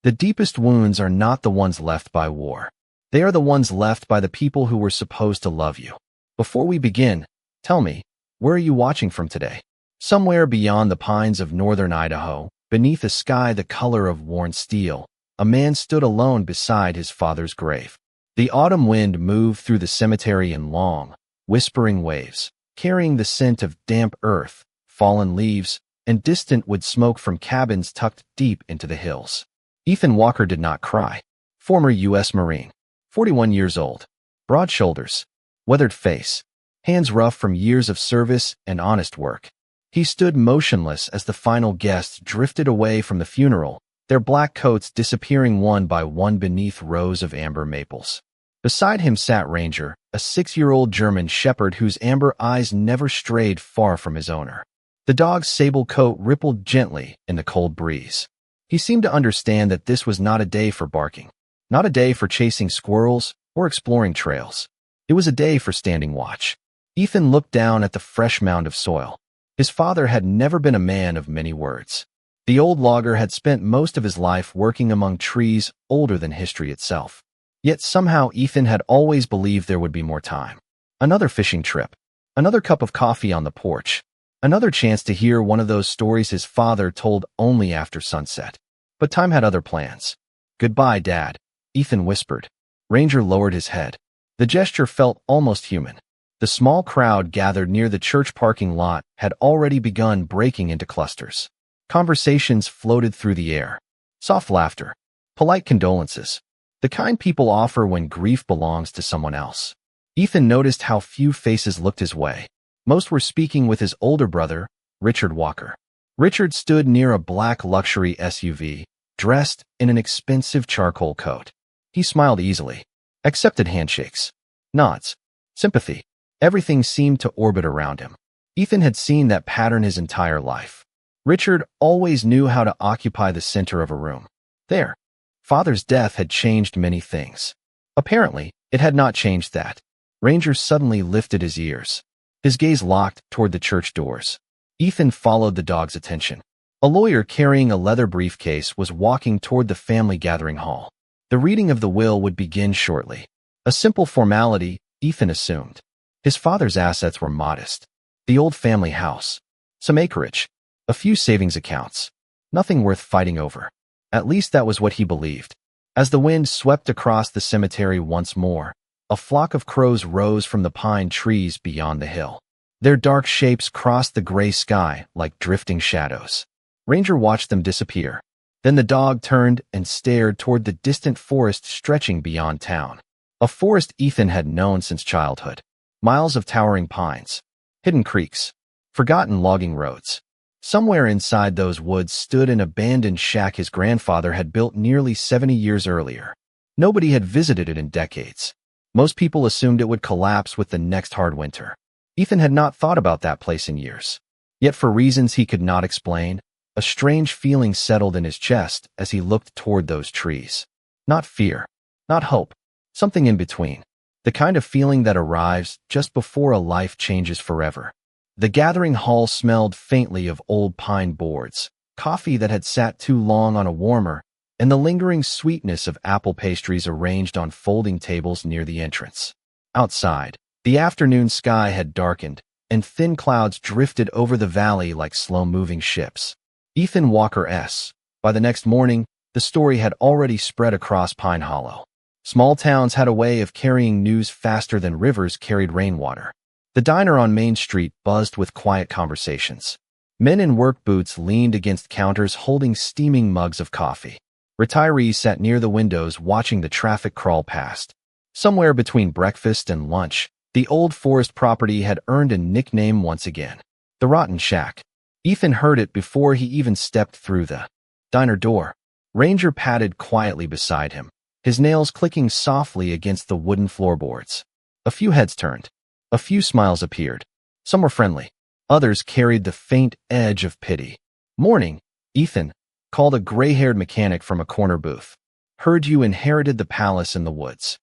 The deepest wounds are not the ones left by war. They are the ones left by the people who were supposed to love you. Before we begin, tell me, where are you watching from today? Somewhere beyond the pines of northern Idaho, beneath a sky the color of worn steel, a man stood alone beside his father's grave. The autumn wind moved through the cemetery in long, whispering waves, carrying the scent of damp earth, fallen leaves, and distant wood smoke from cabins tucked deep into the hills. Ethan Walker did not cry. Former U.S. Marine, 41 years old, broad shoulders, weathered face, hands rough from years of service and honest work. He stood motionless as the final guests drifted away from the funeral, their black coats disappearing one by one beneath rows of amber maples. Beside him sat Ranger, a 6-year-old German shepherd whose amber eyes never strayed far from his owner. The dog's sable coat rippled gently in the cold breeze. He seemed to understand that this was not a day for barking, not a day for chasing squirrels or exploring trails. It was a day for standing watch. Ethan looked down at the fresh mound of soil. His father had never been a man of many words. The old logger had spent most of his life working among trees older than history itself. Yet somehow Ethan had always believed there would be more time. Another fishing trip, another cup of coffee on the porch, another chance to hear one of those stories his father told only after sunset. But time had other plans. "Goodbye, Dad," Ethan whispered. Ranger lowered his head. The gesture felt almost human. The small crowd gathered near the church parking lot had already begun breaking into clusters. Conversations floated through the air. Soft laughter, polite condolences, the kind people offer when grief belongs to someone else. Ethan noticed how few faces looked his way. Most were speaking with his older brother, Richard Walker. Richard stood near a black luxury SUV, dressed in an expensive charcoal coat. He smiled easily, accepted handshakes, nods, sympathy. Everything seemed to orbit around him. Ethan had seen that pattern his entire life. Richard always knew how to occupy the center of a room. There, father's death had changed many things. Apparently, it had not changed that. Ranger suddenly lifted his ears. His gaze locked toward the church doors. Ethan followed the dog's attention. A lawyer carrying a leather briefcase was walking toward the family gathering hall. The reading of the will would begin shortly. A simple formality, Ethan assumed. His father's assets were modest. The old family house, some acreage, a few savings accounts. Nothing worth fighting over. At least that was what he believed. As the wind swept across the cemetery once more, a flock of crows rose from the pine trees beyond the hill. Their dark shapes crossed the gray sky like drifting shadows. Ranger watched them disappear. Then the dog turned and stared toward the distant forest stretching beyond town. A forest Ethan had known since childhood. Miles of towering pines, hidden creeks, forgotten logging roads. Somewhere inside those woods stood an abandoned shack his grandfather had built nearly 70 years earlier. Nobody had visited it in decades. Most people assumed it would collapse with the next hard winter. Ethan had not thought about that place in years. Yet for reasons he could not explain, a strange feeling settled in his chest as he looked toward those trees. Not fear, not hope, something in between. The kind of feeling that arrives just before a life changes forever. The gathering hall smelled faintly of old pine boards, coffee that had sat too long on a warmer, and the lingering sweetness of apple pastries arranged on folding tables near the entrance. Outside, the afternoon sky had darkened, and thin clouds drifted over the valley like slow-moving ships. Ethan Walker S. By the next morning, the story had already spread across Pine Hollow. Small towns had a way of carrying news faster than rivers carried rainwater. The diner on Main Street buzzed with quiet conversations. Men in work boots leaned against counters holding steaming mugs of coffee. Retirees sat near the windows watching the traffic crawl past. Somewhere between breakfast and lunch, the old forest property had earned a nickname once again. The Rotten Shack. Ethan heard it before he even stepped through the diner door. Ranger padded quietly beside him, his nails clicking softly against the wooden floorboards. A few heads turned. A few smiles appeared. Some were friendly. Others carried the faint edge of pity. "Morning, Ethan," called a gray-haired mechanic from a corner booth. "Heard you inherited the palace in the woods."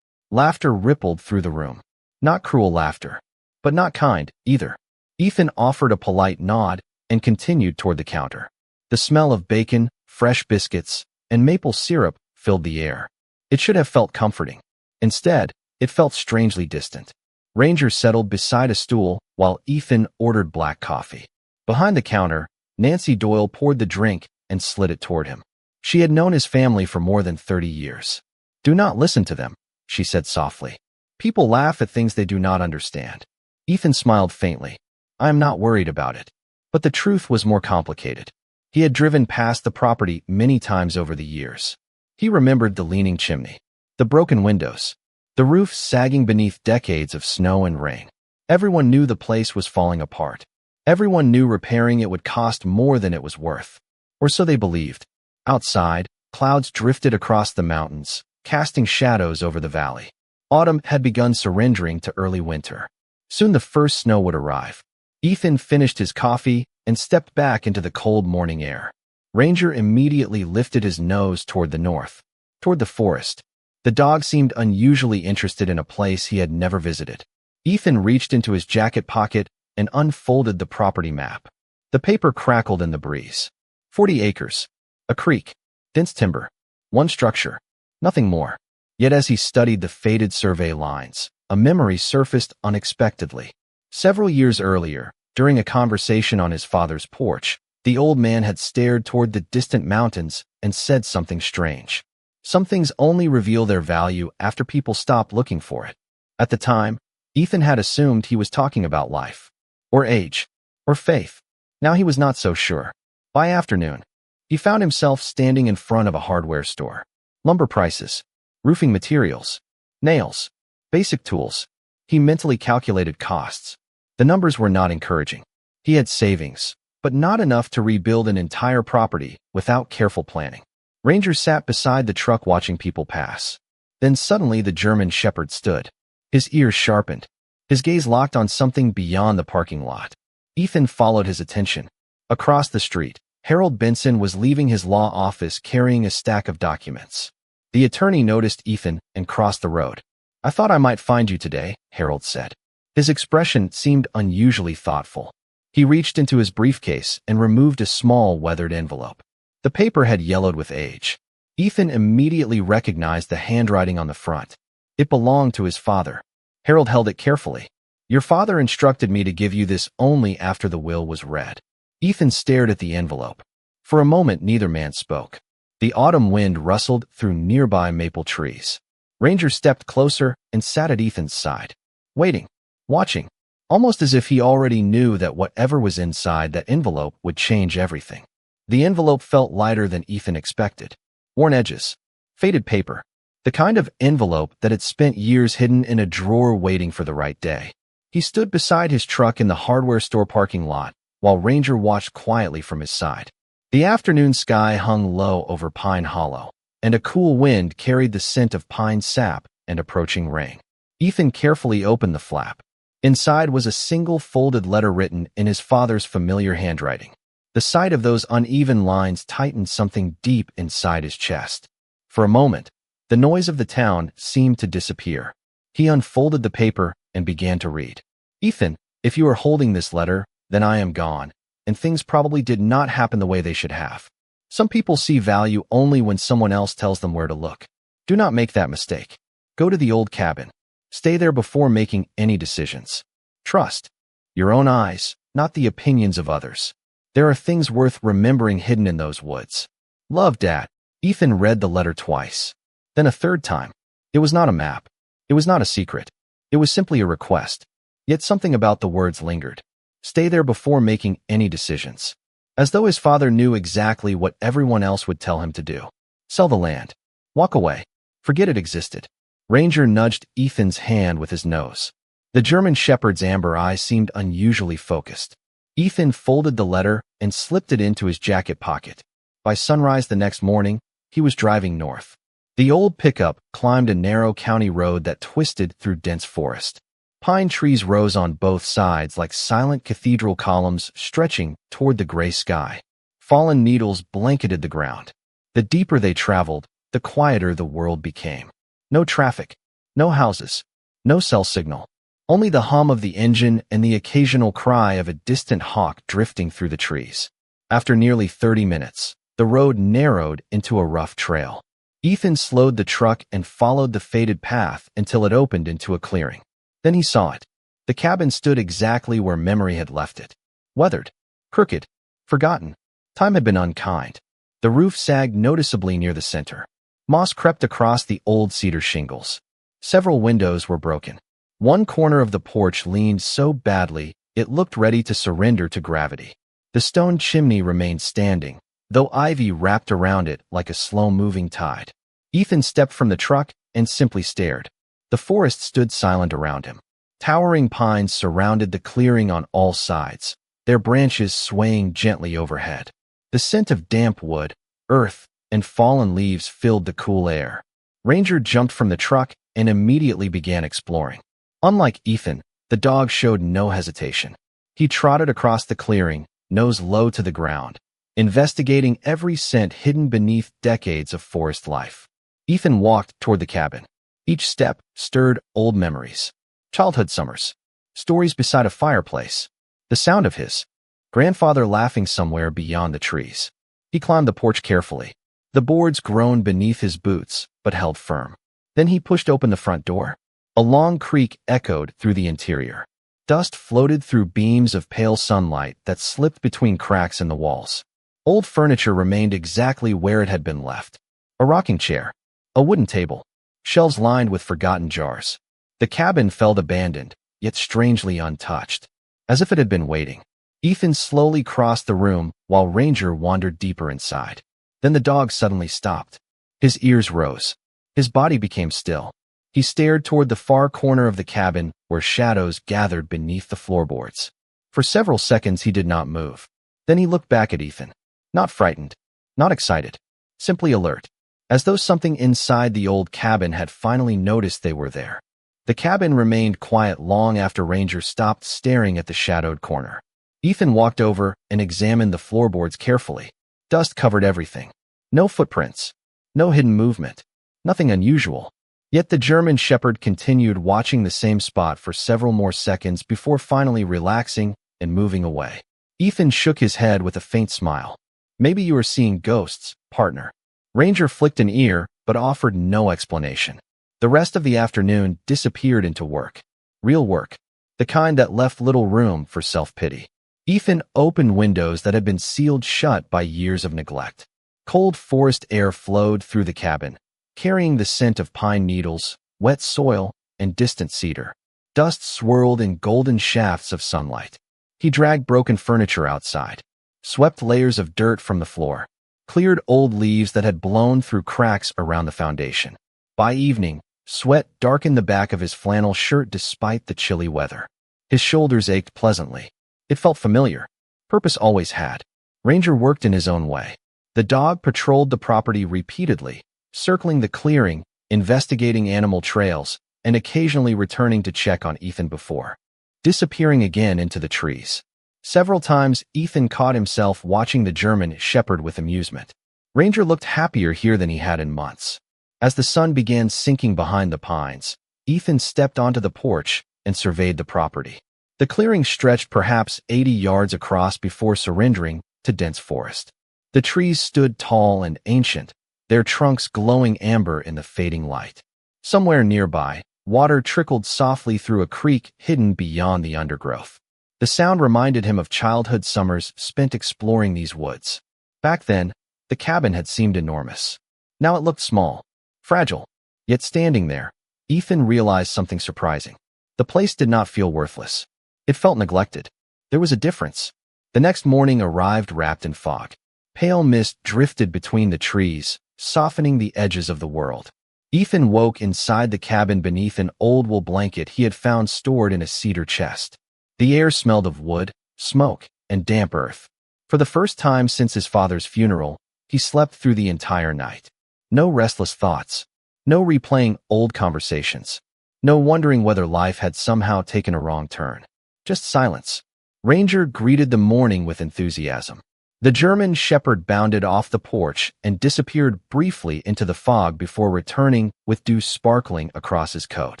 Laughter rippled through the room. Not cruel laughter, but not kind, either. Ethan offered a polite nod and continued toward the counter. The smell of bacon, fresh biscuits, and maple syrup filled the air. It should have felt comforting. Instead, it felt strangely distant. Ranger settled beside a stool while Ethan ordered black coffee. Behind the counter, Nancy Doyle poured the drink and slid it toward him. She had known his family for more than 30 years. "Do not listen to them," she said softly. "People laugh at things they do not understand." Ethan smiled faintly. "I am not worried about it." But the truth was more complicated. He had driven past the property many times over the years. He remembered the leaning chimney, the broken windows, the roof sagging beneath decades of snow and rain. Everyone knew the place was falling apart. Everyone knew repairing it would cost more than it was worth. Or so they believed. Outside, clouds drifted across the mountains, casting shadows over the valley. Autumn had begun surrendering to early winter. Soon the first snow would arrive. Ethan finished his coffee and stepped back into the cold morning air. Ranger immediately lifted his nose toward the north, toward the forest. The dog seemed unusually interested in a place he had never visited. Ethan reached into his jacket pocket and unfolded the property map. The paper crackled in the breeze. 40 acres. A creek. Dense timber. One structure. Nothing more. Yet as he studied the faded survey lines, a memory surfaced unexpectedly. Several years earlier, during a conversation on his father's porch, the old man had stared toward the distant mountains and said something strange. Some things only reveal their value after people stop looking for it. At the time, Ethan had assumed he was talking about life, or age, or faith. Now he was not so sure. By afternoon, he found himself standing in front of a hardware store. Lumber prices, roofing materials, nails, basic tools. He mentally calculated costs. The numbers were not encouraging. He had savings, but not enough to rebuild an entire property without careful planning. Ranger sat beside the truck watching people pass. Then suddenly the German shepherd stood. His ears sharpened. His gaze locked on something beyond the parking lot. Ethan followed his attention. Across the street, Harold Benson was leaving his law office carrying a stack of documents. The attorney noticed Ethan and crossed the road. "I thought I might find you today," Harold said. His expression seemed unusually thoughtful. He reached into his briefcase and removed a small, weathered envelope. The paper had yellowed with age. Ethan immediately recognized the handwriting on the front. It belonged to his father. Harold held it carefully. "Your father instructed me to give you this only after the will was read." Ethan stared at the envelope. For a moment, neither man spoke. The autumn wind rustled through nearby maple trees. Ranger stepped closer and sat at Ethan's side, waiting, watching, almost as if he already knew that whatever was inside that envelope would change everything. The envelope felt lighter than Ethan expected. Worn edges, faded paper, the kind of envelope that had spent years hidden in a drawer waiting for the right day. He stood beside his truck in the hardware store parking lot, while Ranger watched quietly from his side. The afternoon sky hung low over Pine Hollow, and a cool wind carried the scent of pine sap and approaching rain. Ethan carefully opened the flap. Inside was a single folded letter written in his father's familiar handwriting. The sight of those uneven lines tightened something deep inside his chest. For a moment, the noise of the town seemed to disappear. He unfolded the paper and began to read. "Ethan, if you are holding this letter, then I am gone, and things probably did not happen the way they should have. Some people see value only when someone else tells them where to look. Do not make that mistake. Go to the old cabin. Stay there before making any decisions. Trust your own eyes, not the opinions of others. There are things worth remembering hidden in those woods. Love, Dad." Ethan read the letter twice. Then a third time. It was not a map. It was not a secret. It was simply a request. Yet something about the words lingered. Stay there before making any decisions. As though his father knew exactly what everyone else would tell him to do. Sell the land. Walk away. Forget it existed. Ranger nudged Ethan's hand with his nose. The German shepherd's amber eyes seemed unusually focused. Ethan folded the letter and slipped it into his jacket pocket. By sunrise the next morning, he was driving north. The old pickup climbed a narrow county road that twisted through dense forest. Pine trees rose on both sides like silent cathedral columns stretching toward the gray sky. Fallen needles blanketed the ground. The deeper they traveled, the quieter the world became. No traffic, no houses, no cell signal. Only the hum of the engine and the occasional cry of a distant hawk drifting through the trees. After nearly 30 minutes, The road narrowed into a rough trail. Ethan slowed the truck and followed the faded path until it opened into a clearing. Then he saw it. The cabin stood exactly where memory had left it. Weathered, crooked, forgotten. Time had been unkind. The roof sagged noticeably near the center. Moss crept across the old cedar shingles. Several windows were broken. One corner of the porch leaned so badly it looked ready to surrender to gravity. The stone chimney remained standing, though ivy wrapped around it like a slow-moving tide. Ethan stepped from the truck and simply stared. The forest stood silent around him. Towering pines surrounded the clearing on all sides, their branches swaying gently overhead. The scent of damp wood, earth, and fallen leaves filled the cool air. Ranger jumped from the truck and immediately began exploring. Unlike Ethan, the dog showed no hesitation. He trotted across the clearing, nose low to the ground, investigating every scent hidden beneath decades of forest life. Ethan walked toward the cabin. Each step stirred old memories. Childhood summers. Stories beside a fireplace. The sound of his grandfather laughing somewhere beyond the trees. He climbed the porch carefully. The boards groaned beneath his boots, but held firm. Then he pushed open the front door. A long creak echoed through the interior. Dust floated through beams of pale sunlight that slipped between cracks in the walls. Old furniture remained exactly where it had been left. A rocking chair. A wooden table. Shelves lined with forgotten jars. The cabin felt abandoned, yet strangely untouched, as if it had been waiting. Ethan slowly crossed the room while Ranger wandered deeper inside. Then the dog suddenly stopped. His ears rose. His body became still. He stared toward the far corner of the cabin where shadows gathered beneath the floorboards. For several seconds he did not move. Then he looked back at Ethan. Not frightened, not excited, simply alert, as though something inside the old cabin had finally noticed they were there. The cabin remained quiet long after Ranger stopped staring at the shadowed corner. Ethan walked over and examined the floorboards carefully. Dust covered everything. No footprints. No hidden movement. Nothing unusual. Yet the German shepherd continued watching the same spot for several more seconds before finally relaxing and moving away. Ethan shook his head with a faint smile. Maybe you are seeing ghosts, partner. Ranger flicked an ear, but offered no explanation. The rest of the afternoon disappeared into work. Real work. The kind that left little room for self-pity. Ethan opened windows that had been sealed shut by years of neglect. Cold forest air flowed through the cabin, carrying the scent of pine needles, wet soil, and distant cedar. Dust swirled in golden shafts of sunlight. He dragged broken furniture outside, swept layers of dirt from the floor, cleared old leaves that had blown through cracks around the foundation. By evening, sweat darkened the back of his flannel shirt despite the chilly weather. His shoulders ached pleasantly. It felt familiar. Purpose always had. Ranger worked in his own way. The dog patrolled the property repeatedly, circling the clearing, investigating animal trails, and occasionally returning to check on Ethan before disappearing again into the trees. Several times, Ethan caught himself watching the German shepherd with amusement. Ranger looked happier here than he had in months. As the sun began sinking behind the pines, Ethan stepped onto the porch and surveyed the property. The clearing stretched perhaps 80 yards across before surrendering to dense forest. The trees stood tall and ancient, their trunks glowing amber in the fading light. Somewhere nearby, water trickled softly through a creek hidden beyond the undergrowth. The sound reminded him of childhood summers spent exploring these woods. Back then, the cabin had seemed enormous. Now it looked small, fragile. Yet standing there, Ethan realized something surprising. The place did not feel worthless. It felt neglected. There was a difference. The next morning arrived wrapped in fog. Pale mist drifted between the trees, softening the edges of the world. Ethan woke inside the cabin beneath an old wool blanket he had found stored in a cedar chest. The air smelled of wood, smoke, and damp earth. For the first time since his father's funeral, he slept through the entire night. No restless thoughts. No replaying old conversations. No wondering whether life had somehow taken a wrong turn. Just silence. Ranger greeted the morning with enthusiasm. The German shepherd bounded off the porch and disappeared briefly into the fog before returning with dew sparkling across his coat.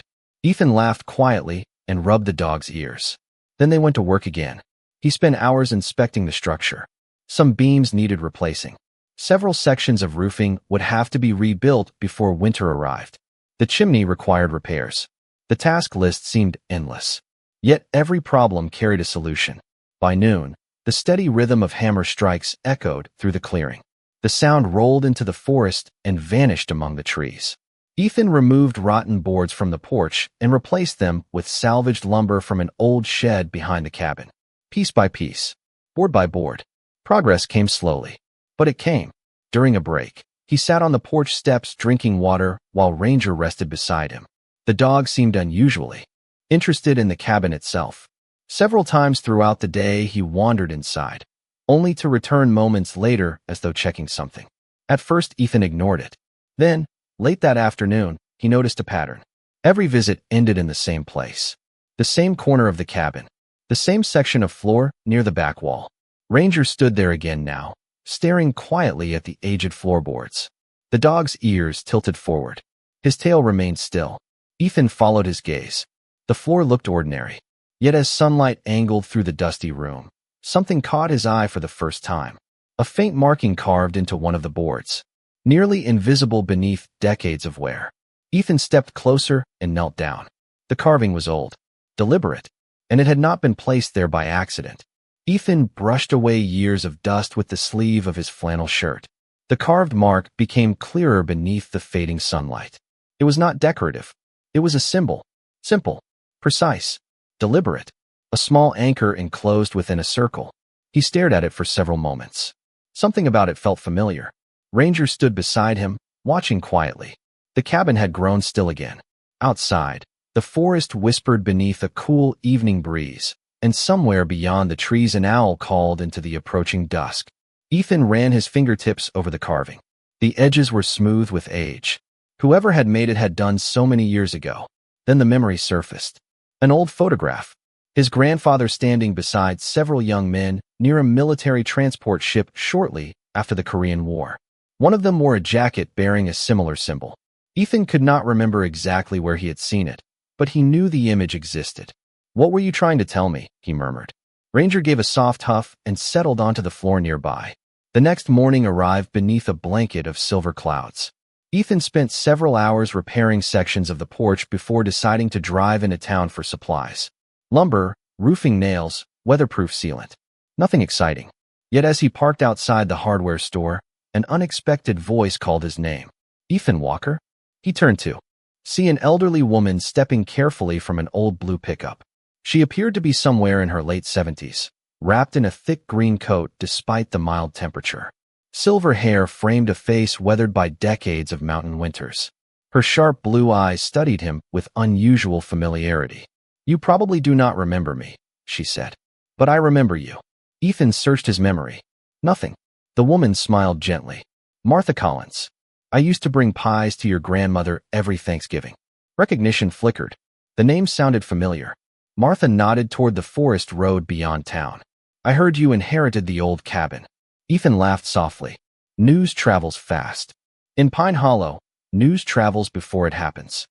Ethan laughed quietly and rubbed the dog's ears. Then they went to work again. He spent hours inspecting the structure. Some beams needed replacing. Several sections of roofing would have to be rebuilt before winter arrived. The chimney required repairs. The task list seemed endless. Yet every problem carried a solution. By noon, the steady rhythm of hammer strikes echoed through the clearing. The sound rolled into the forest and vanished among the trees. Ethan removed rotten boards from the porch and replaced them with salvaged lumber from an old shed behind the cabin. Piece by piece, board by board, progress came slowly. But it came. During a break, he sat on the porch steps drinking water while Ranger rested beside him. The dog seemed unusually interested in the cabin itself. Several times throughout the day he wandered inside, only to return moments later as though checking something. At first Ethan ignored it. Then, late that afternoon, he noticed a pattern. Every visit ended in the same place. The same corner of the cabin. The same section of floor near the back wall. Ranger stood there again now, staring quietly at the aged floorboards. The dog's ears tilted forward. His tail remained still. Ethan followed his gaze. The floor looked ordinary. Yet as sunlight angled through the dusty room, something caught his eye for the first time. A faint marking carved into one of the boards, nearly invisible beneath decades of wear. Ethan stepped closer and knelt down. The carving was old, deliberate, and it had not been placed there by accident. Ethan brushed away years of dust with the sleeve of his flannel shirt. The carved mark became clearer beneath the fading sunlight. It was not decorative. It was a symbol. Simple, precise, deliberate. A small anchor enclosed within a circle. He stared at it for several moments. Something about it felt familiar. Ranger stood beside him, watching quietly. The cabin had grown still again. Outside, the forest whispered beneath a cool evening breeze, and somewhere beyond the trees an owl called into the approaching dusk. Ethan ran his fingertips over the carving. The edges were smooth with age. Whoever had made it had done so many years ago. Then the memory surfaced. An old photograph. His grandfather standing beside several young men near a military transport ship shortly after the Korean War. One of them wore a jacket bearing a similar symbol. Ethan could not remember exactly where he had seen it, but he knew the image existed. "What were you trying to tell me?" he murmured. Ranger gave a soft huff and settled onto the floor nearby. The next morning arrived beneath a blanket of silver clouds. Ethan spent several hours repairing sections of the porch before deciding to drive into town for supplies. Lumber, roofing nails, weatherproof sealant. Nothing exciting. Yet as he parked outside the hardware store, an unexpected voice called his name. "Ethan Walker?" He turned to see an elderly woman stepping carefully from an old blue pickup. She appeared to be somewhere in her late 70s, wrapped in a thick green coat despite the mild temperature. Silver hair framed a face weathered by decades of mountain winters. Her sharp blue eyes studied him with unusual familiarity. "You probably do not remember me," she said. "But I remember you." Ethan searched his memory. Nothing. The woman smiled gently. "Martha Collins. I used to bring pies to your grandmother every Thanksgiving." Recognition flickered. The name sounded familiar. Martha nodded toward the forest road beyond town. "I heard you inherited the old cabin." Ethan laughed softly. "News travels fast. In Pine Hollow, news travels before it happens."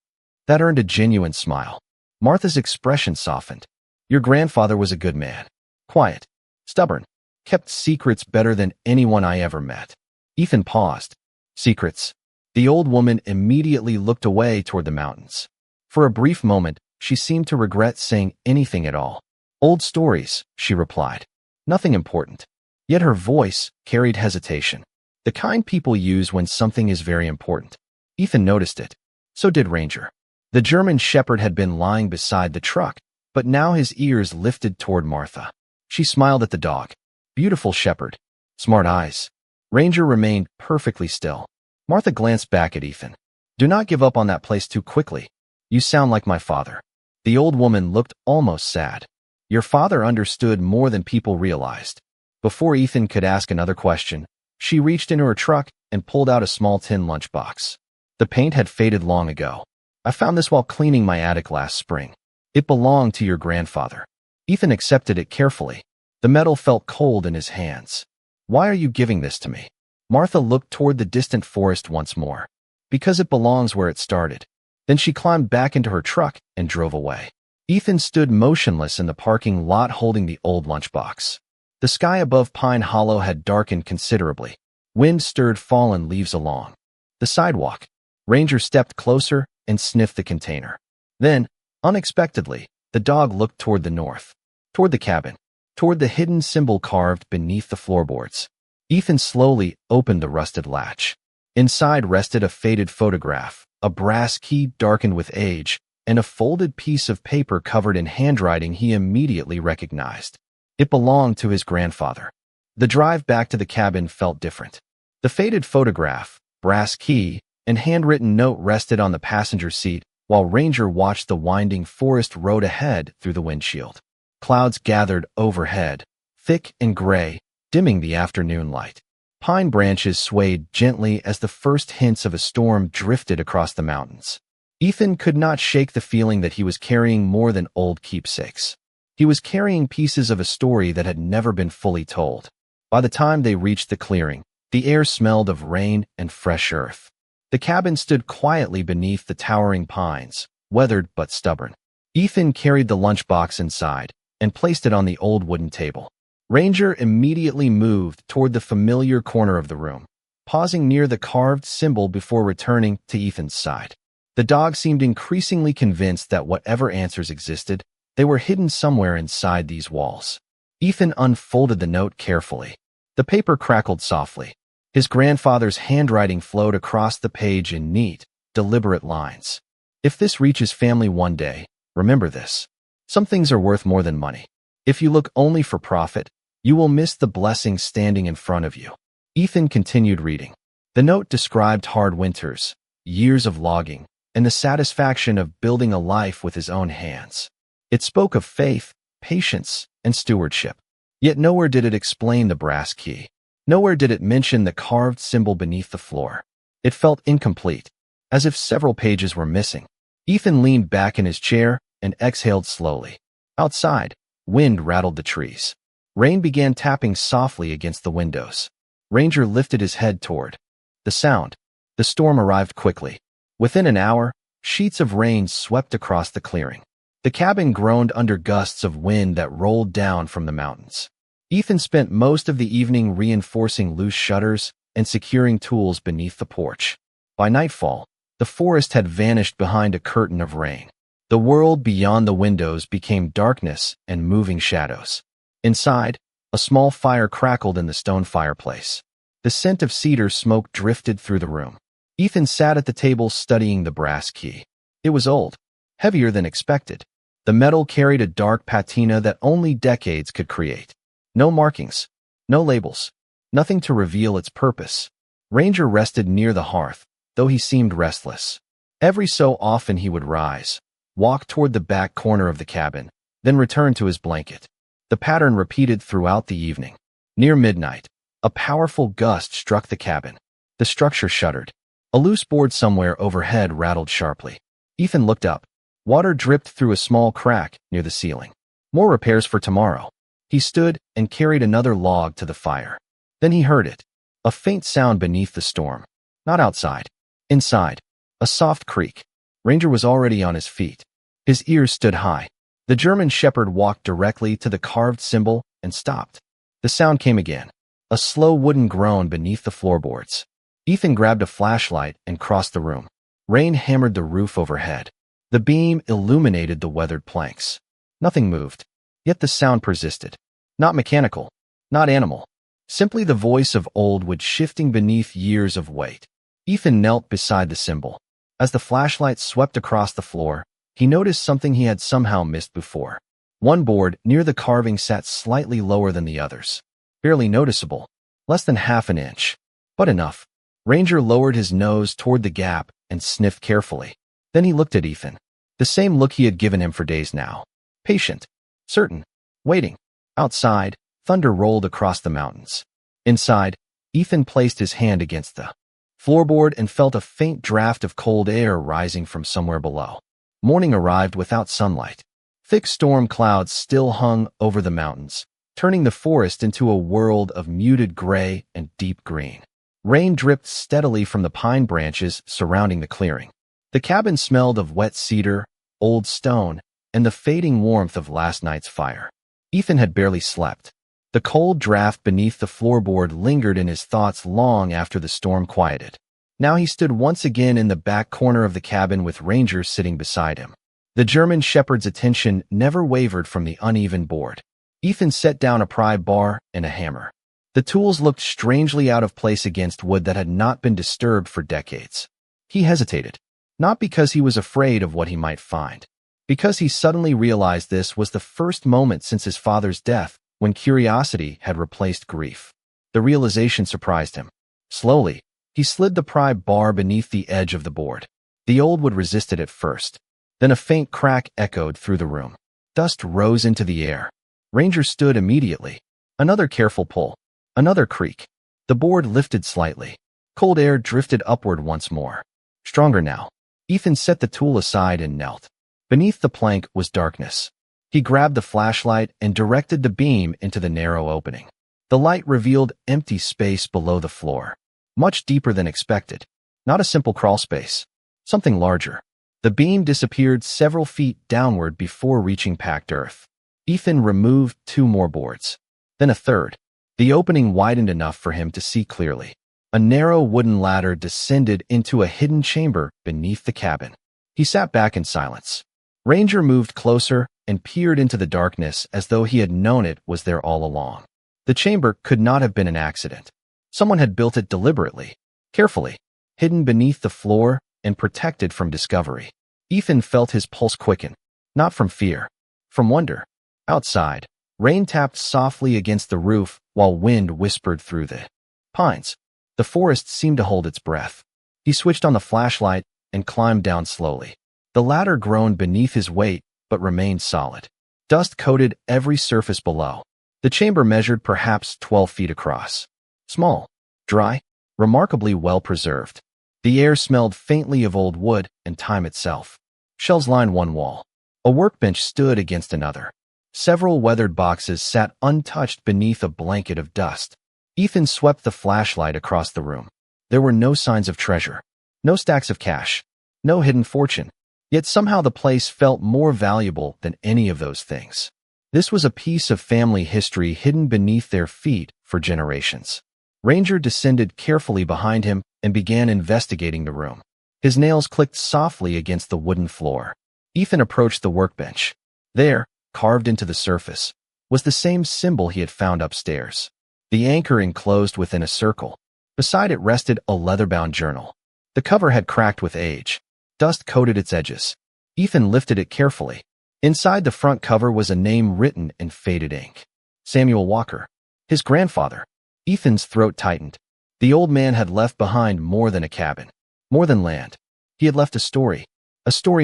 That earned a genuine smile. Martha's expression softened. "Your grandfather was a good man. Quiet. Stubborn. Kept secrets better than anyone I ever met." Ethan paused. "Secrets." The old woman immediately looked away toward the mountains. For a brief moment, she seemed to regret saying anything at all. "Old stories," she replied. "Nothing important." Yet her voice carried hesitation. The kind people use when something is very important. Ethan noticed it. So did Ranger. The German shepherd had been lying beside the truck, but now his ears lifted toward Martha. She smiled at the dog. "Beautiful shepherd. Smart eyes." Ranger remained perfectly still. Martha glanced back at Ethan. "Do not give up on that place too quickly. You sound like my father." The old woman looked almost sad. "Your father understood more than people realized." Before Ethan could ask another question, she reached into her truck and pulled out a small tin lunchbox. The paint had faded long ago. "I found this while cleaning my attic last spring. It belonged to your grandfather." Ethan accepted it carefully. The metal felt cold in his hands. "Why are you giving this to me?" Martha looked toward the distant forest once more. "Because it belongs where it started." Then she climbed back into her truck and drove away. Ethan stood motionless in the parking lot holding the old lunchbox. The sky above Pine Hollow had darkened considerably. Wind stirred fallen leaves along the sidewalk. Ranger stepped closer and sniffed the container. Then, unexpectedly, the dog looked toward the north, toward the cabin, toward the hidden symbol carved beneath the floorboards. Ethan slowly opened the rusted latch. Inside rested a faded photograph, a brass key darkened with age, and a folded piece of paper covered in handwriting he immediately recognized. It belonged to his grandfather. The drive back to the cabin felt different. The faded photograph, brass key, and handwritten note rested on the passenger seat while Ranger watched the winding forest road ahead through the windshield. Clouds gathered overhead, thick and gray, dimming the afternoon light. Pine branches swayed gently as the first hints of a storm drifted across the mountains. Ethan could not shake the feeling that he was carrying more than old keepsakes. He was carrying pieces of a story that had never been fully told. By the time they reached the clearing, the air smelled of rain and fresh earth. The cabin stood quietly beneath the towering pines, weathered but stubborn. Ethan carried the lunchbox inside and placed it on the old wooden table. Ranger immediately moved toward the familiar corner of the room, pausing near the carved symbol before returning to Ethan's side. The dog seemed increasingly convinced that whatever answers existed, they were hidden somewhere inside these walls. Ethan unfolded the note carefully. The paper crackled softly. His grandfather's handwriting flowed across the page in neat, deliberate lines. If this reaches family one day, remember this. Some things are worth more than money. If you look only for profit, you will miss the blessing standing in front of you. Ethan continued reading. The note described hard winters, years of logging, and the satisfaction of building a life with his own hands. It spoke of faith, patience, and stewardship. Yet nowhere did it explain the brass key. Nowhere did it mention the carved symbol beneath the floor. It felt incomplete, as if several pages were missing. Ethan leaned back in his chair and exhaled slowly. Outside, wind rattled the trees. Rain began tapping softly against the windows. Ranger lifted his head toward the sound. The storm arrived quickly. Within an hour, sheets of rain swept across the clearing. The cabin groaned under gusts of wind that rolled down from the mountains. Ethan spent most of the evening reinforcing loose shutters and securing tools beneath the porch. By nightfall, the forest had vanished behind a curtain of rain. The world beyond the windows became darkness and moving shadows. Inside, a small fire crackled in the stone fireplace. The scent of cedar smoke drifted through the room. Ethan sat at the table studying the brass key. It was old, heavier than expected. The metal carried a dark patina that only decades could create. No markings, no labels, nothing to reveal its purpose. Ranger rested near the hearth, though he seemed restless. Every so often he would rise, walk toward the back corner of the cabin, then return to his blanket. The pattern repeated throughout the evening. Near midnight, a powerful gust struck the cabin. The structure shuddered. A loose board somewhere overhead rattled sharply. Ethan looked up. Water dripped through a small crack near the ceiling. More repairs for tomorrow. He stood and carried another log to the fire. Then he heard it. A faint sound beneath the storm. Not outside. Inside. A soft creak. Ranger was already on his feet. His ears stood high. The German shepherd walked directly to the carved symbol and stopped. The sound came again. A slow wooden groan beneath the floorboards. Ethan grabbed a flashlight and crossed the room. Rain hammered the roof overhead. The beam illuminated the weathered planks. Nothing moved. Yet the sound persisted. Not mechanical. Not animal. Simply the voice of old wood shifting beneath years of weight. Ethan knelt beside the symbol. As the flashlight swept across the floor, he noticed something he had somehow missed before. One board near the carving sat slightly lower than the others. Barely noticeable. Less than half an inch. But enough. Ranger lowered his nose toward the gap and sniffed carefully. Then he looked at Ethan. The same look he had given him for days now. Patient. Certain. Waiting. Outside, thunder rolled across the mountains. Inside, Ethan placed his hand against the floorboard and felt a faint draft of cold air rising from somewhere below. Morning arrived without sunlight. Thick storm clouds still hung over the mountains, turning the forest into a world of muted gray and deep green. Rain dripped steadily from the pine branches surrounding the clearing. The cabin smelled of wet cedar, old stone, and the fading warmth of last night's fire. Ethan had barely slept. The cold draft beneath the floorboard lingered in his thoughts long after the storm quieted. Now he stood once again in the back corner of the cabin with Ranger sitting beside him. The German shepherd's attention never wavered from the uneven board. Ethan set down a pry bar and a hammer. The tools looked strangely out of place against wood that had not been disturbed for decades. He hesitated, not because he was afraid of what he might find, because he suddenly realized this was the first moment since his father's death when curiosity had replaced grief. The realization surprised him. Slowly, he slid the pry bar beneath the edge of the board. The old wood resisted at first. Then a faint crack echoed through the room. Dust rose into the air. Ranger stood immediately. Another careful pull. Another creak. The board lifted slightly. Cold air drifted upward once more. Stronger now. Ethan set the tool aside and knelt. Beneath the plank was darkness. He grabbed the flashlight and directed the beam into the narrow opening. The light revealed empty space below the floor. Much deeper than expected. Not a simple crawl space. Something larger. The beam disappeared several feet downward before reaching packed earth. Ethan removed 2 more boards. Then a third. The opening widened enough for him to see clearly. A narrow wooden ladder descended into a hidden chamber beneath the cabin. He sat back in silence. Ranger moved closer and peered into the darkness as though he had known it was there all along. The chamber could not have been an accident. Someone had built it deliberately, carefully, hidden beneath the floor and protected from discovery. Ethan felt his pulse quicken, not from fear, from wonder. Outside, rain tapped softly against the roof while wind whispered through the pines. The forest seemed to hold its breath. He switched on the flashlight and climbed down slowly. The ladder groaned beneath his weight but remained solid. Dust coated every surface below. The chamber measured perhaps 12 feet across. Small, dry, remarkably well preserved. The air smelled faintly of old wood and time itself. Shelves lined one wall. A workbench stood against another. Several weathered boxes sat untouched beneath a blanket of dust. Ethan swept the flashlight across the room. There were no signs of treasure. No stacks of cash. No hidden fortune. Yet somehow the place felt more valuable than any of those things. This was a piece of family history hidden beneath their feet for generations. Ranger descended carefully behind him and began investigating the room. His nails clicked softly against the wooden floor. Ethan approached the workbench. There, carved into the surface, was the same symbol he had found upstairs. The anchor enclosed within a circle. Beside it rested a leather-bound journal. The cover had cracked with age. Dust coated its edges. Ethan lifted it carefully. Inside the front cover was a name written in faded ink. Samuel Walker. His grandfather. Ethan's throat tightened. The old man had left behind more than a cabin. More than land. He had left a story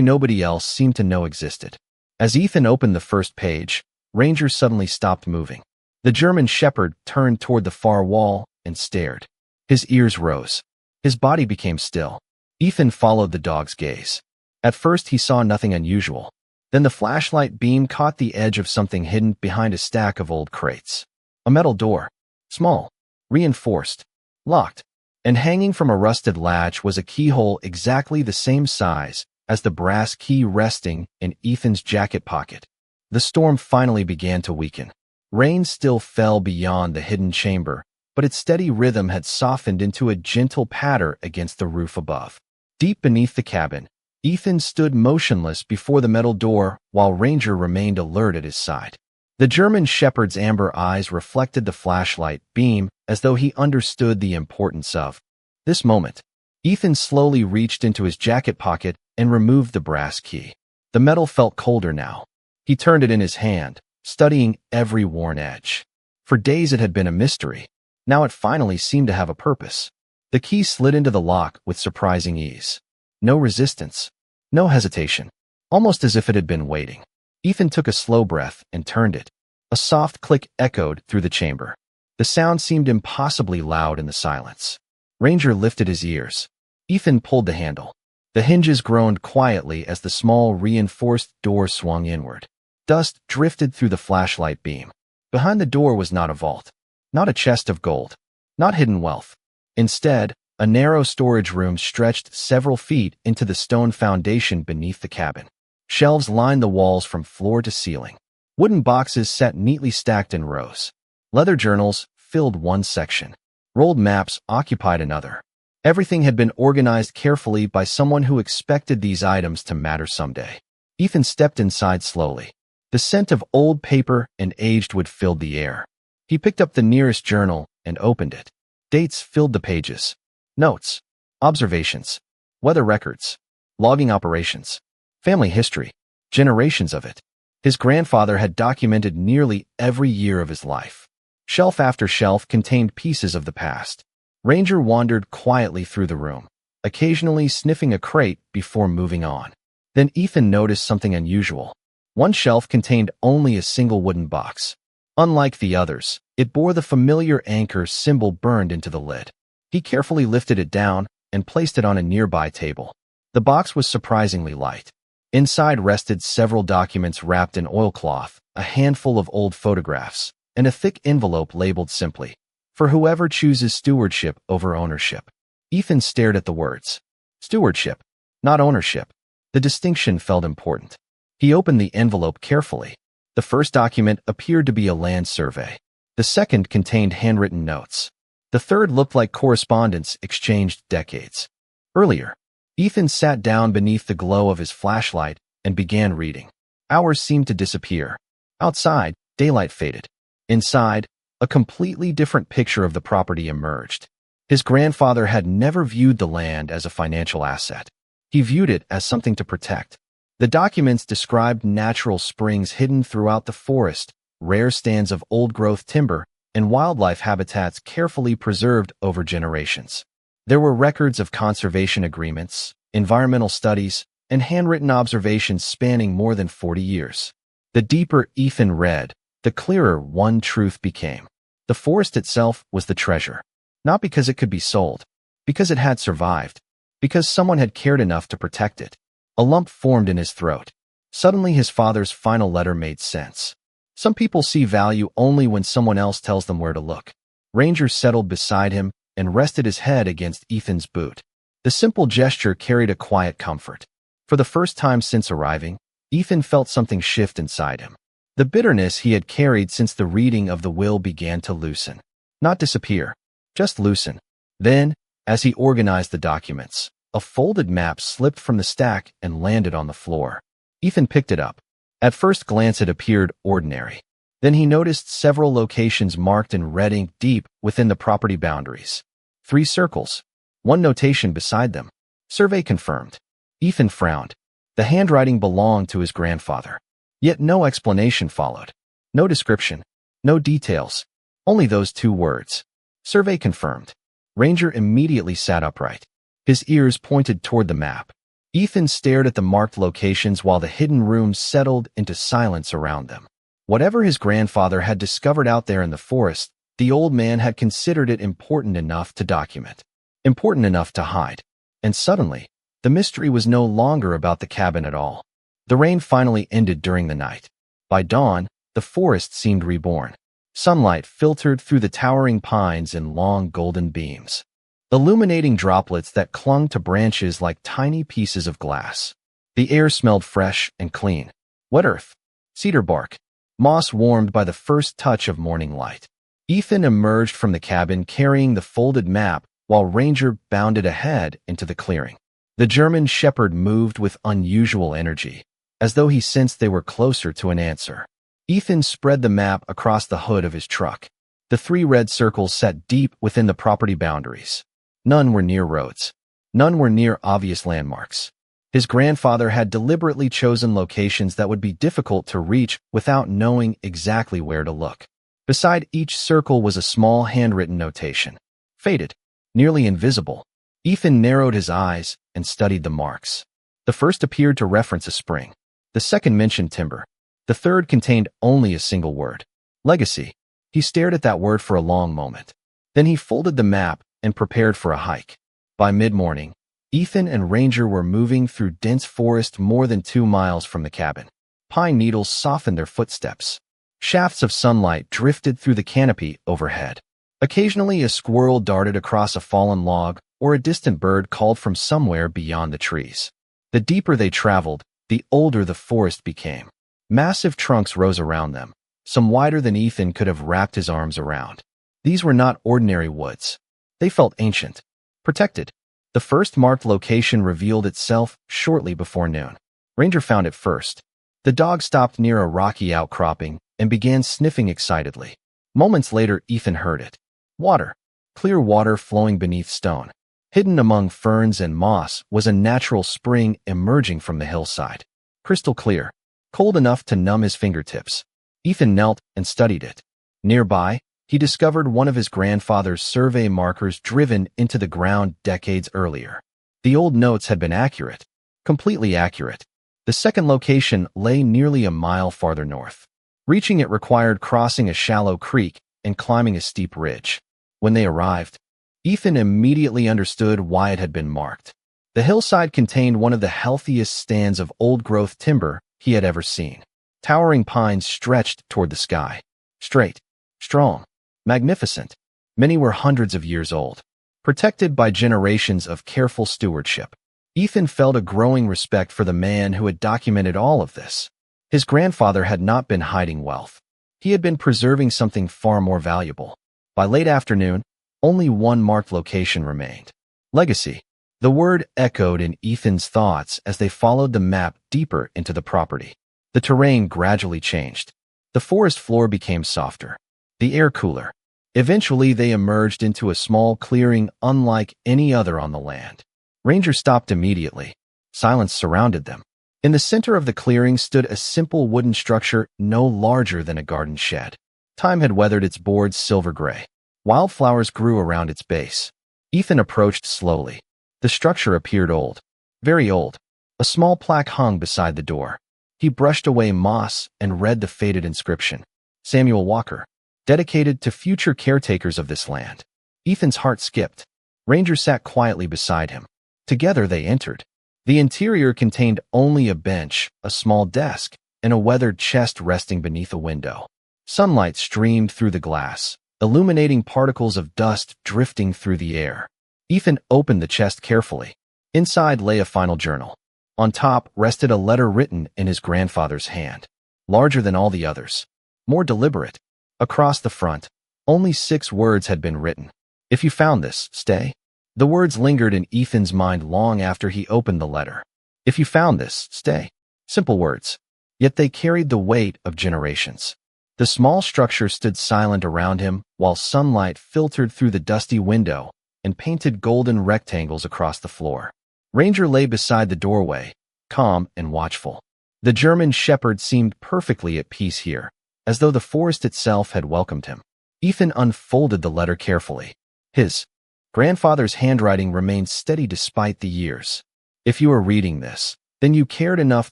nobody else seemed to know existed. As Ethan opened the first page, Ranger suddenly stopped moving. The German shepherd turned toward the far wall and stared. His ears rose. His body became still. Ethan followed the dog's gaze. At first he saw nothing unusual. Then the flashlight beam caught the edge of something hidden behind a stack of old crates. A metal door. Small. Reinforced. Locked. And hanging from a rusted latch was a keyhole exactly the same size as the brass key resting in Ethan's jacket pocket. The storm finally began to weaken. Rain still fell beyond the hidden chamber, but its steady rhythm had softened into a gentle patter against the roof above. Deep beneath the cabin, Ethan stood motionless before the metal door while Ranger remained alert at his side. The German shepherd's amber eyes reflected the flashlight beam as though he understood the importance of this moment. Ethan slowly reached into his jacket pocket and removed the brass key. The metal felt colder now. He turned it in his hand, studying every worn edge. For days it had been a mystery. Now it finally seemed to have a purpose. The key slid into the lock with surprising ease. No resistance. No hesitation. Almost as if it had been waiting. Ethan took a slow breath and turned it. A soft click echoed through the chamber. The sound seemed impossibly loud in the silence. Ranger lifted his ears. Ethan pulled the handle. The hinges groaned quietly as the small reinforced door swung inward. Dust drifted through the flashlight beam. Behind the door was not a vault. Not a chest of gold. Not hidden wealth. Instead, a narrow storage room stretched several feet into the stone foundation beneath the cabin. Shelves lined the walls from floor to ceiling. Wooden boxes sat neatly stacked in rows. Leather journals filled one section. Rolled maps occupied another. Everything had been organized carefully by someone who expected these items to matter someday. Ethan stepped inside slowly. The scent of old paper and aged wood filled the air. He picked up the nearest journal and opened it. Dates filled the pages. Notes, observations, weather records, logging operations, family history, generations of it. His grandfather had documented nearly every year of his life. Shelf after shelf contained pieces of the past. Ranger wandered quietly through the room, occasionally sniffing a crate before moving on. Then Ethan noticed something unusual. One shelf contained only a single wooden box. Unlike the others, it bore the familiar anchor symbol burned into the lid. He carefully lifted it down and placed it on a nearby table. The box was surprisingly light. Inside rested several documents wrapped in oilcloth, a handful of old photographs, and a thick envelope labeled simply, "For whoever chooses stewardship over ownership." Ethan stared at the words. Stewardship, not ownership. The distinction felt important. He opened the envelope carefully. The first document appeared to be a land survey. The second contained handwritten notes. The third looked like correspondence exchanged decades earlier. Ethan sat down beneath the glow of his flashlight and began reading. Hours seemed to disappear. Outside, daylight faded. Inside, a completely different picture of the property emerged. His grandfather had never viewed the land as a financial asset. He viewed it as something to protect. The documents described natural springs hidden throughout the forest, rare stands of old-growth timber, and wildlife habitats carefully preserved over generations. There were records of conservation agreements, environmental studies, and handwritten observations spanning more than 40 years. The deeper Ethan read, the clearer one truth became. The forest itself was the treasure. Not because it could be sold, because it had survived, because someone had cared enough to protect it. A lump formed in his throat. Suddenly his father's final letter made sense. Some people see value only when someone else tells them where to look. Ranger settled beside him and rested his head against Ethan's boot. The simple gesture carried a quiet comfort. For the first time since arriving, Ethan felt something shift inside him. The bitterness he had carried since the reading of the will began to loosen. Not disappear, just loosen. Then, as he organized the documents, a folded map slipped from the stack and landed on the floor. Ethan picked it up. At first glance it appeared ordinary. Then he noticed several locations marked in red ink deep within the property boundaries. 3 circles. One notation beside them. Survey confirmed. Ethan frowned. The handwriting belonged to his grandfather. Yet no explanation followed. No description. No details. Only those 2 words. Survey confirmed. Ranger immediately sat upright. His ears pointed toward the map. Ethan stared at the marked locations while the hidden rooms settled into silence around them. Whatever his grandfather had discovered out there in the forest, the old man had considered it important enough to document, important enough to hide. And suddenly, the mystery was no longer about the cabin at all. The rain finally ended during the night. By dawn, the forest seemed reborn. Sunlight filtered through the towering pines in long golden beams, illuminating droplets that clung to branches like tiny pieces of glass. The air smelled fresh and clean. Wet earth, cedar bark, moss warmed by the first touch of morning light. Ethan emerged from the cabin carrying the folded map while Ranger bounded ahead into the clearing. The German shepherd moved with unusual energy, as though he sensed they were closer to an answer. Ethan spread the map across the hood of his truck. The 3 red circles sat deep within the property boundaries. None were near roads. None were near obvious landmarks. His grandfather had deliberately chosen locations that would be difficult to reach without knowing exactly where to look. Beside each circle was a small handwritten notation. Faded, nearly invisible. Ethan narrowed his eyes and studied the marks. The first appeared to reference a spring. The second mentioned timber. The third contained only a single word. Legacy. He stared at that word for a long moment. Then he folded the map and prepared for a hike. By mid-morning, Ethan and Ranger were moving through dense forest more than 2 miles from the cabin. Pine needles softened their footsteps. Shafts of sunlight drifted through the canopy overhead. Occasionally a squirrel darted across a fallen log or a distant bird called from somewhere beyond the trees. The deeper they traveled, the older the forest became. Massive trunks rose around them, some wider than Ethan could have wrapped his arms around. These were not ordinary woods. They felt ancient, protected. The first marked location revealed itself shortly before noon. Ranger found it first. The dog stopped near a rocky outcropping and began sniffing excitedly. Moments later, Ethan heard it. Water. Clear water flowing beneath stone. Hidden among ferns and moss was a natural spring emerging from the hillside. Crystal clear, cold enough to numb his fingertips. Ethan knelt and studied it. Nearby, he discovered one of his grandfather's survey markers driven into the ground decades earlier. The old notes had been accurate, completely accurate. The second location lay nearly a mile farther north. Reaching it required crossing a shallow creek and climbing a steep ridge. When they arrived, Ethan immediately understood why it had been marked. The hillside contained one of the healthiest stands of old-growth timber he had ever seen. Towering pines stretched toward the sky. Straight, strong, magnificent. Many were hundreds of years old, protected by generations of careful stewardship. Ethan felt a growing respect for the man who had documented all of this. His grandfather had not been hiding wealth. He had been preserving something far more valuable. By late afternoon, only one marked location remained. Legacy. The word echoed in Ethan's thoughts as they followed the map deeper into the property. The terrain gradually changed. The forest floor became softer, the air cooler. Eventually, they emerged into a small clearing unlike any other on the land. Ranger stopped immediately. Silence surrounded them. In the center of the clearing stood a simple wooden structure no larger than a garden shed. Time had weathered its boards silver gray. Wildflowers grew around its base. Ethan approached slowly. The structure appeared old, very old. A small plaque hung beside the door. He brushed away moss and read the faded inscription. Samuel Walker, dedicated to future caretakers of this land. Ethan's heart skipped. Ranger sat quietly beside him. Together they entered. The interior contained only a bench, a small desk, and a weathered chest resting beneath a window. Sunlight streamed through the glass, illuminating particles of dust drifting through the air. Ethan opened the chest carefully. Inside lay a final journal. On top rested a letter written in his grandfather's hand, larger than all the others, more deliberate. Across the front, only 6 words had been written. If you found this, stay. The words lingered in Ethan's mind long after he opened the letter. If you found this, stay. Simple words. Yet they carried the weight of generations. The small structure stood silent around him while sunlight filtered through the dusty window and painted golden rectangles across the floor. Ranger lay beside the doorway, calm and watchful. The German shepherd seemed perfectly at peace here, as though the forest itself had welcomed him. Ethan unfolded the letter carefully. His grandfather's handwriting remained steady despite the years. If you are reading this, then you cared enough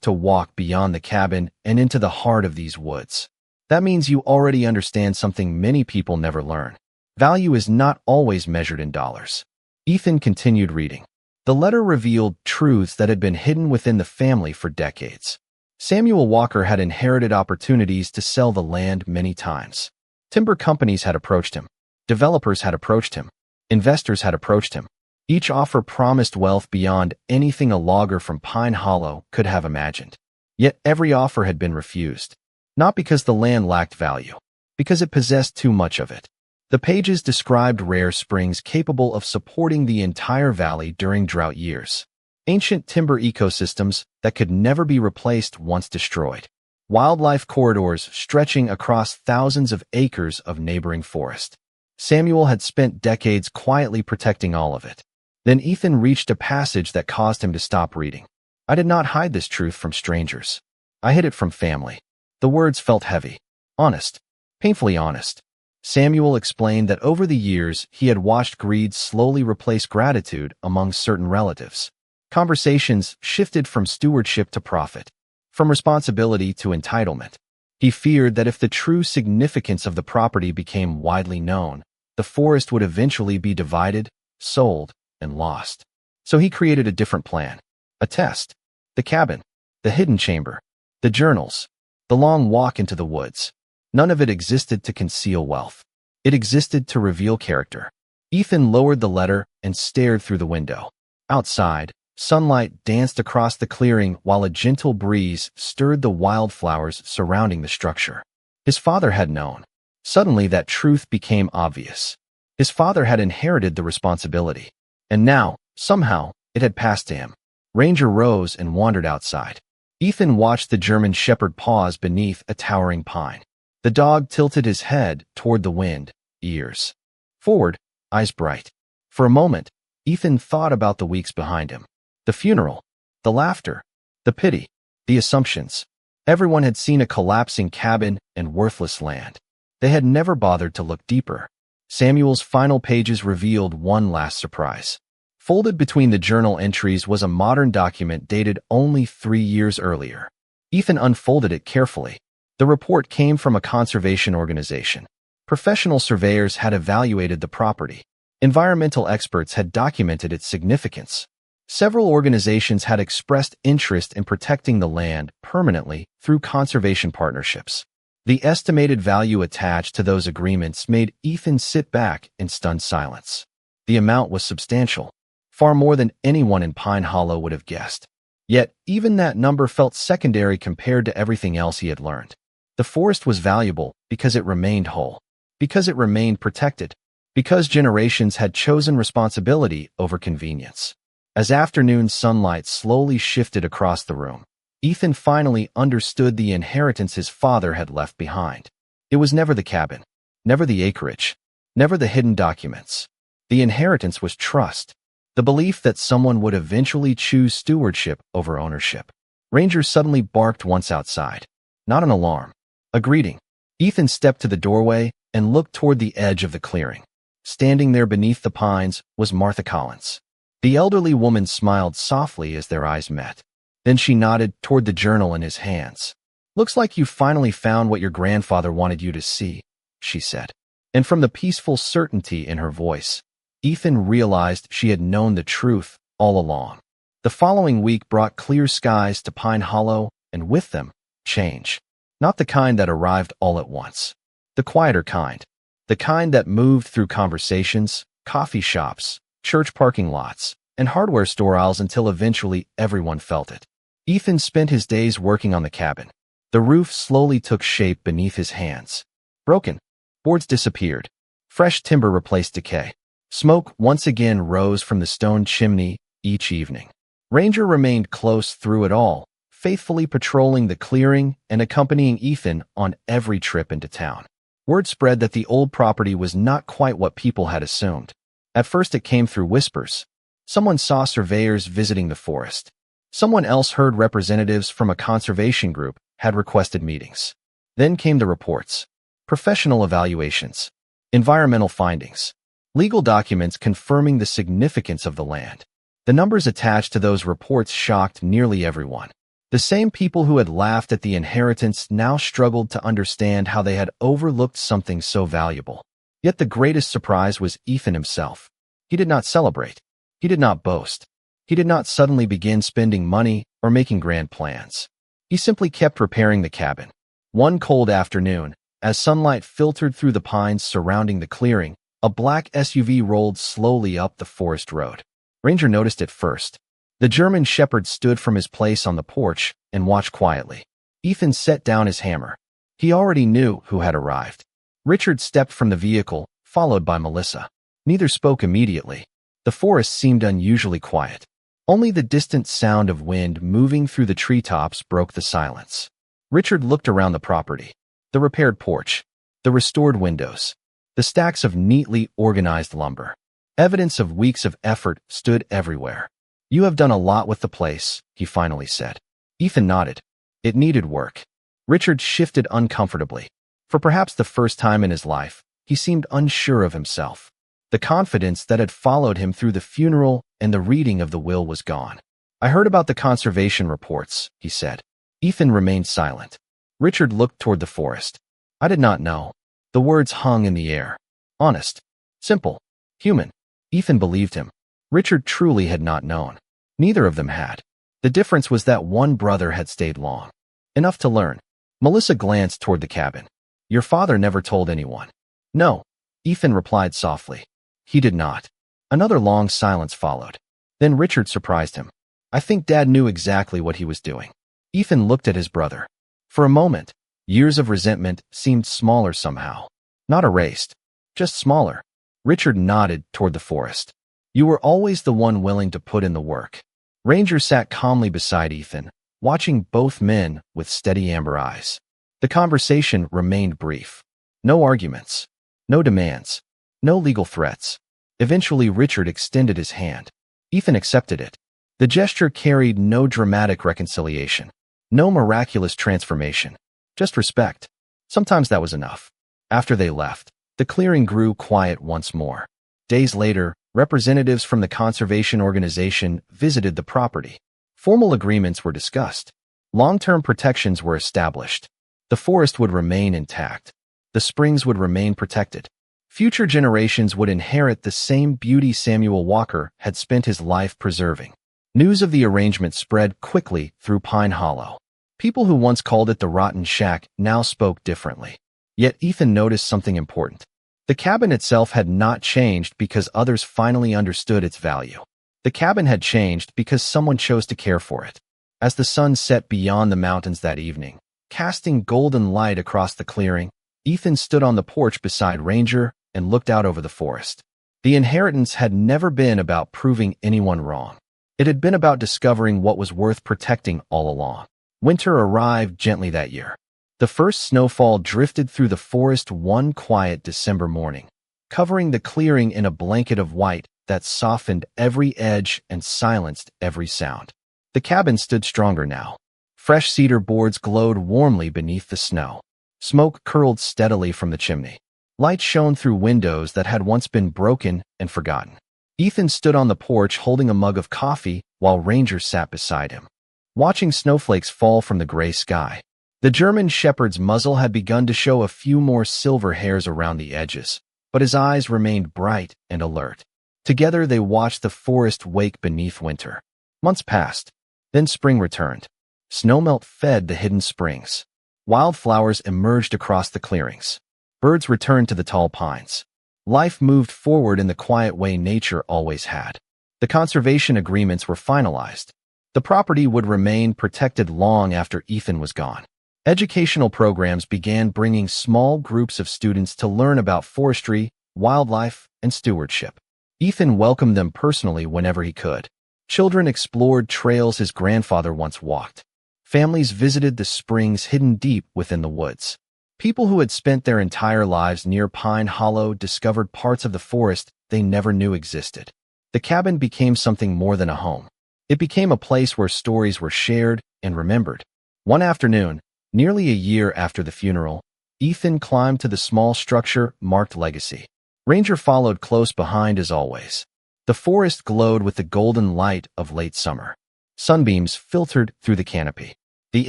to walk beyond the cabin and into the heart of these woods. That means you already understand something many people never learn. Value is not always measured in dollars. Ethan continued reading. The letter revealed truths that had been hidden within the family for decades. Samuel Walker had inherited opportunities to sell the land many times. Timber companies had approached him. Developers had approached him. Investors had approached him. Each offer promised wealth beyond anything a logger from Pine Hollow could have imagined. Yet every offer had been refused. Not because the land lacked value, because it possessed too much of it. The pages described rare springs capable of supporting the entire valley during drought years. Ancient timber ecosystems that could never be replaced once destroyed. Wildlife corridors stretching across thousands of acres of neighboring forest. Samuel had spent decades quietly protecting all of it. Then Ethan reached a passage that caused him to stop reading. I did not hide this truth from strangers. I hid it from family. The words felt heavy. Honest. Painfully honest. Samuel explained that over the years he had watched greed slowly replace gratitude among certain relatives. Conversations shifted from stewardship to profit, from responsibility to entitlement. He feared that if the true significance of the property became widely known, the forest would eventually be divided, sold, and lost. So he created a different plan. A test. The cabin. The hidden chamber. The journals. The long walk into the woods. None of it existed to conceal wealth. It existed to reveal character. Ethan lowered the letter and stared through the window. Outside, sunlight danced across the clearing while a gentle breeze stirred the wildflowers surrounding the structure. His father had known. Suddenly that truth became obvious. His father had inherited the responsibility. And now, somehow, it had passed to him. Ranger rose and wandered outside. Ethan watched the German shepherd pause beneath a towering pine. The dog tilted his head toward the wind, ears forward, eyes bright. For a moment, Ethan thought about the weeks behind him. The funeral, the laughter, the pity, the assumptions. Everyone had seen a collapsing cabin and worthless land. They had never bothered to look deeper. Samuel's final pages revealed one last surprise. Folded between the journal entries was a modern document dated only 3 years earlier. Ethan unfolded it carefully. The report came from a conservation organization. Professional surveyors had evaluated the property. Environmental experts had documented its significance. Several organizations had expressed interest in protecting the land permanently through conservation partnerships. The estimated value attached to those agreements made Ethan sit back in stunned silence. The amount was substantial, far more than anyone in Pine Hollow would have guessed. Yet, even that number felt secondary compared to everything else he had learned. The forest was valuable because it remained whole, because it remained protected, because generations had chosen responsibility over convenience. As afternoon sunlight slowly shifted across the room, Ethan finally understood the inheritance his father had left behind. It was never the cabin, never the acreage, never the hidden documents. The inheritance was trust, the belief that someone would eventually choose stewardship over ownership. Ranger suddenly barked once outside. Not an alarm, a greeting. Ethan stepped to the doorway and looked toward the edge of the clearing. Standing there beneath the pines was Martha Collins. The elderly woman smiled softly as their eyes met. Then she nodded toward the journal in his hands. "Looks like you finally found what your grandfather wanted you to see," she said. And from the peaceful certainty in her voice, Ethan realized she had known the truth all along. The following week brought clear skies to Pine Hollow, and with them, change. Not the kind that arrived all at once. The quieter kind. The kind that moved through conversations, coffee shops, church parking lots, and hardware store aisles until eventually everyone felt it. Ethan spent his days working on the cabin. The roof slowly took shape beneath his hands. Broken. Boards disappeared. Fresh timber replaced decay. Smoke once again rose from the stone chimney each evening. Ranger remained close through it all, faithfully patrolling the clearing and accompanying Ethan on every trip into town. Word spread that the old property was not quite what people had assumed. At first it came through whispers. Someone saw surveyors visiting the forest. Someone else heard representatives from a conservation group had requested meetings. Then came the reports. Professional evaluations. Environmental findings. Legal documents confirming the significance of the land. The numbers attached to those reports shocked nearly everyone. The same people who had laughed at the inheritance now struggled to understand how they had overlooked something so valuable. Yet the greatest surprise was Ethan himself. He did not celebrate. He did not boast. He did not suddenly begin spending money or making grand plans. He simply kept repairing the cabin. One cold afternoon, as sunlight filtered through the pines surrounding the clearing, a black SUV rolled slowly up the forest road. Ranger noticed it first. The German shepherd stood from his place on the porch and watched quietly. Ethan set down his hammer. He already knew who had arrived. Richard stepped from the vehicle, followed by Melissa. Neither spoke immediately. The forest seemed unusually quiet. Only the distant sound of wind moving through the treetops broke the silence. Richard looked around the property. The repaired porch. The restored windows. The stacks of neatly organized lumber. Evidence of weeks of effort stood everywhere. "You have done a lot with the place," he finally said. Ethan nodded. It needed work. Richard shifted uncomfortably. For perhaps the first time in his life, he seemed unsure of himself. The confidence that had followed him through the funeral and the reading of the will was gone. "I heard about the conservation reports," he said. Ethan remained silent. Richard looked toward the forest. "I did not know." The words hung in the air. Honest. Simple. Human. Ethan believed him. Richard truly had not known. Neither of them had. The difference was that one brother had stayed long. Enough to learn. Melissa glanced toward the cabin. "Your father never told anyone." "No," Ethan replied softly. He did not. Another long silence followed. Then Richard surprised him. "I think Dad knew exactly what he was doing." Ethan looked at his brother. For a moment, Years of resentment seemed smaller somehow. Not erased, just smaller. Richard nodded toward the forest. You were always the one willing to put in the work. Ranger sat calmly beside Ethan, watching both men with steady amber eyes. The conversation remained brief. No arguments, no demands, no legal threats. Eventually, Richard extended his hand. Ethan accepted it. The gesture carried no dramatic reconciliation, no miraculous transformation, just respect. Sometimes that was enough. After they left, the clearing grew quiet once more. Days later, representatives from the conservation organization visited the property. Formal agreements were discussed. Long-term protections were established. The forest would remain intact. The springs would remain protected. Future generations would inherit the same beauty Samuel Walker had spent his life preserving. News of the arrangement spread quickly through Pine Hollow. People who once called it the Rotten Shack now spoke differently. Yet Ethan noticed something important. The cabin itself had not changed because others finally understood its value. The cabin had changed because someone chose to care for it. As the sun set beyond the mountains that evening, casting golden light across the clearing, Ethan stood on the porch beside Ranger and looked out over the forest. The inheritance had never been about proving anyone wrong. It had been about discovering what was worth protecting all along. Winter arrived gently that year. The first snowfall drifted through the forest one quiet December morning, covering the clearing in a blanket of white that softened every edge and silenced every sound. The cabin stood stronger now. Fresh cedar boards glowed warmly beneath the snow. Smoke curled steadily from the chimney. Light shone through windows that had once been broken and forgotten. Ethan stood on the porch holding a mug of coffee while Ranger sat beside him, watching snowflakes fall from the gray sky. The German shepherd's muzzle had begun to show a few more silver hairs around the edges, but his eyes remained bright and alert. Together they watched the forest wake beneath winter. Months passed. Then spring returned. Snowmelt fed the hidden springs. Wildflowers emerged across the clearings. Birds returned to the tall pines. Life moved forward in the quiet way nature always had. The conservation agreements were finalized. The property would remain protected long after Ethan was gone. Educational programs began bringing small groups of students to learn about forestry, wildlife, and stewardship. Ethan welcomed them personally whenever he could. Children explored trails his grandfather once walked. Families visited the springs hidden deep within the woods. People who had spent their entire lives near Pine Hollow discovered parts of the forest they never knew existed. The cabin became something more than a home. It became a place where stories were shared and remembered. One afternoon, nearly a year after the funeral, Ethan climbed to the small structure marked Legacy. Ranger followed close behind as always. The forest glowed with the golden light of late summer. Sunbeams filtered through the canopy. The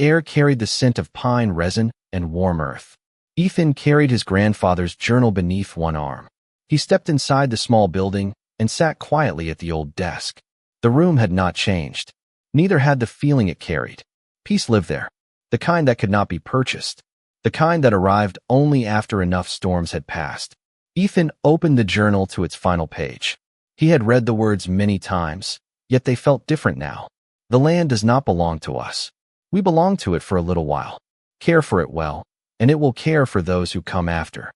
air carried the scent of pine resin and warm earth. Ethan carried his grandfather's journal beneath one arm. He stepped inside the small building and sat quietly at the old desk. The room had not changed. Neither had the feeling it carried. Peace lived there, the kind that could not be purchased, the kind that arrived only after enough storms had passed. Ethan opened the journal to its final page. He had read the words many times, yet they felt different now. The land does not belong to us. We belong to it for a little while. Care for it well, and it will care for those who come after.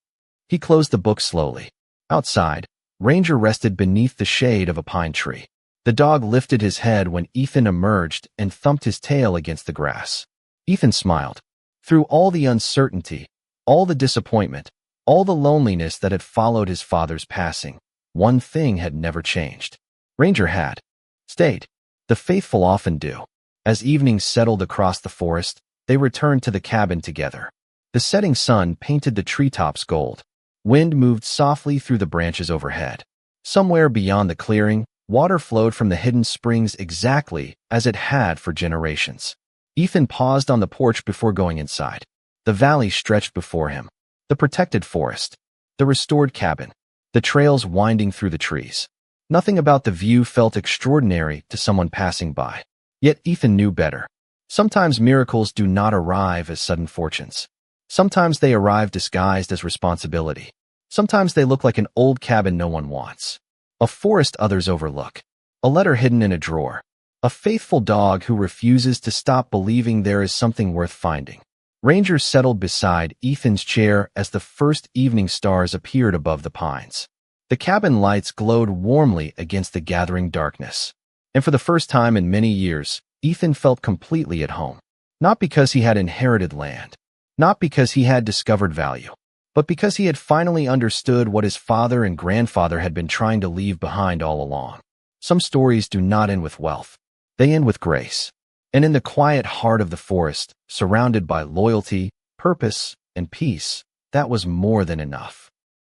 He closed the book slowly. Outside, Ranger rested beneath the shade of a pine tree. The dog lifted his head when Ethan emerged and thumped his tail against the grass. Ethan smiled. Through all the uncertainty, all the disappointment, all the loneliness that had followed his father's passing, one thing had never changed. Ranger had stayed. The faithful often do. As evening settled across the forest, they returned to the cabin together. The setting sun painted the treetops gold. Wind moved softly through the branches overhead. Somewhere beyond the clearing, water flowed from the hidden springs exactly as it had for generations. Ethan paused on the porch before going inside. The valley stretched before him. The protected forest. The restored cabin. The trails winding through the trees. Nothing about the view felt extraordinary to someone passing by. Yet Ethan knew better. Sometimes miracles do not arrive as sudden fortunes. Sometimes they arrive disguised as responsibility. Sometimes they look like an old cabin no one wants. A forest others overlook. A letter hidden in a drawer. A faithful dog who refuses to stop believing there is something worth finding. Ranger settled beside Ethan's chair as the first evening stars appeared above the pines. The cabin lights glowed warmly against the gathering darkness. And for the first time in many years, Ethan felt completely at home. Not because he had inherited land, not because he had discovered value, but because he had finally understood what his father and grandfather had been trying to leave behind all along. Some stories do not end with wealth. They end with grace. And in the quiet heart of the forest, surrounded by loyalty, purpose, and peace, that was more than enough.